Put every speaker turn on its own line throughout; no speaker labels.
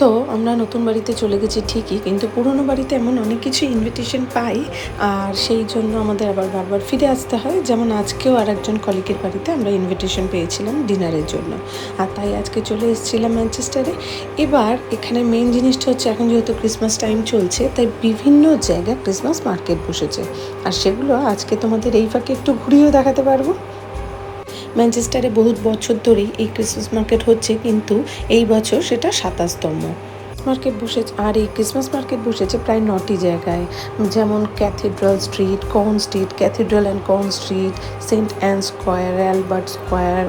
তো আমরা নতুন বাড়িতে চলে গেছি ঠিকই, কিন্তু পুরনো বাড়িতে এমন অনেক কিছু ইনভিটেশন পাই, আর সেই জন্য আমাদের আবার বারবার ফিরে আসতে হয়। যেমন আজকেও আরেকজন কলিগের বাড়িতে আমরা ইনভিটেশন পেয়েছিলাম ডিনারের জন্য, আর তাই আজকে চলে এসেছিলাম ম্যানচেস্টারে। এবার এখানে মেন জিনিসটা হচ্ছে, এখন যেহেতু ক্রিসমাস টাইম চলছে, তাই বিভিন্ন জায়গায় ক্রিসমাস মার্কেট বসেছে, আর সেগুলো আজকে তোমাদের এই ফাঁকে একটু ঘুরিয়েও দেখাতে পারবো। ম্যানচেস্টারে বহু বছর ধরেই এই ক্রিসমাস মার্কেট হচ্ছে, কিন্তু এই বছর সেটা 27তম মার্কেট বসেছে। আর এই ক্রিসমাস মার্কেট বসেছে প্রায় 9টি জায়গায়, যেমন cathedral street, corn street, cathedral and corn street, Saint an square, Albert square,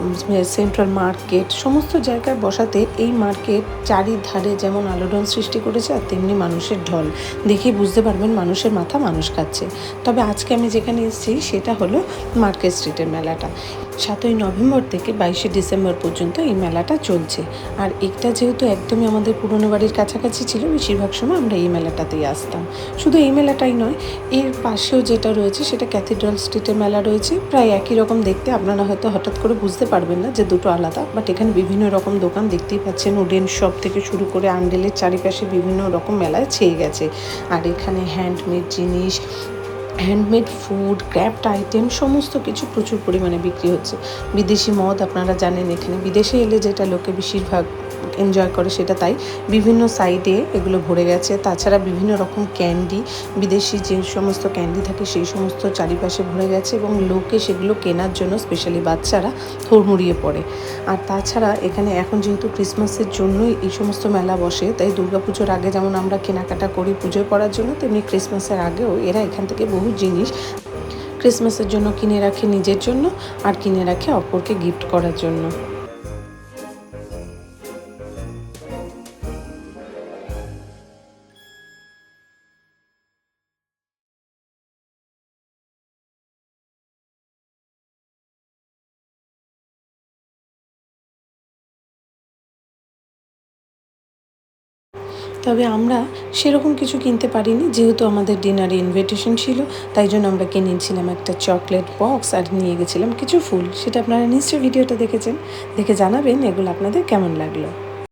central market, সমস্ত জায়গায় বসাতে এই মার্কেট চারিধারে যেমন আলোড়ন সৃষ্টি করেছে, আর তেমনি মানুষের ঢল। দেখে বুঝতে পারবেন মানুষের মাথা মানুষ খাচ্ছে। তবে আজকে আমি যেখানে এসেছি সেটা হলো মার্কেট স্ট্রিটের মেলাটা। 7ই নভেম্বর থেকে 22শে ডিসেম্বর পর্যন্ত এই মেলাটা চলছে। আর এটা যেহেতু একদমই আমাদের পুরনো বাড়ির কাছাকাছি ছিল, বেশিরভাগ সময় আমরা এই মেলাটাতেই আসতাম। শুধু এই মেলাটাই নয়, এর পাশেও যেটা রয়েছে সেটা ক্যাথিড্রাল স্ট্রিটের মেলা রয়েছে। প্রায় একই রকম দেখতে, আপনারা হয়তো হঠাৎ করে বুঝতে পারবেন না যে দুটো আলাদা, বাট এখানে বিভিন্ন রকম দোকান দেখতেই পাচ্ছেন। উডেন শপ থেকে শুরু করে আন্ডেলের চারিপাশে বিভিন্ন রকম মেলায় ছেয়ে গেছে। আর এখানে হ্যান্ডমেড জিনিস, হ্যান্ডমেড ফুড, ক্র্যাফট আইটেম সমস্ত কিছু প্রচুর পরিমাণে বিক্রি হচ্ছে। বিদেশি মদ আপনারা জানেন, এখানে বিদেশে এলে যেটা লোকে বেশিরভাগ এনজয় করে সেটা, তাই বিভিন্ন সাইডে এগুলো ভরে গেছে। তাছাড়া বিভিন্ন রকম ক্যান্ডি, বিদেশি যে সমস্ত ক্যান্ডি থাকে সেই সমস্ত চারিপাশে ভরে গেছে, এবং লোকে সেগুলো কেনার জন্য স্পেশালি বাচ্চারা হুড়মুড়িয়ে পড়ে। আর তাছাড়া এখানে এখন যেহেতু ক্রিসমাসের জন্যই এই সমস্ত মেলা বসে, তাই দুর্গাপুজোর আগে যেমন আমরা কেনাকাটা করি পুজোয় পড়ার জন্য, তেমনি ক্রিসমাসের আগেও এরা এখান থেকে বহু জিনিস ক্রিসমাসের জন্য কিনে রাখে নিজের জন্য, আর কিনে রাখে অপরকে গিফট করার জন্য। তবে আমরা সেরকম কিছু কিনতে পারিনি, যেহেতু আমাদের ডিনারে ইনভিটেশন ছিল। তাই জন্য আমরা কিনেছিলাম একটা চকলেট বক্স, আর নিয়ে গেছিলাম কিছু ফুল। সেটা আপনারা নিশ্চয়ই ভিডিওটা দেখেছেন, দেখে জানাবেন এগুলো আপনাদের কেমন লাগলো।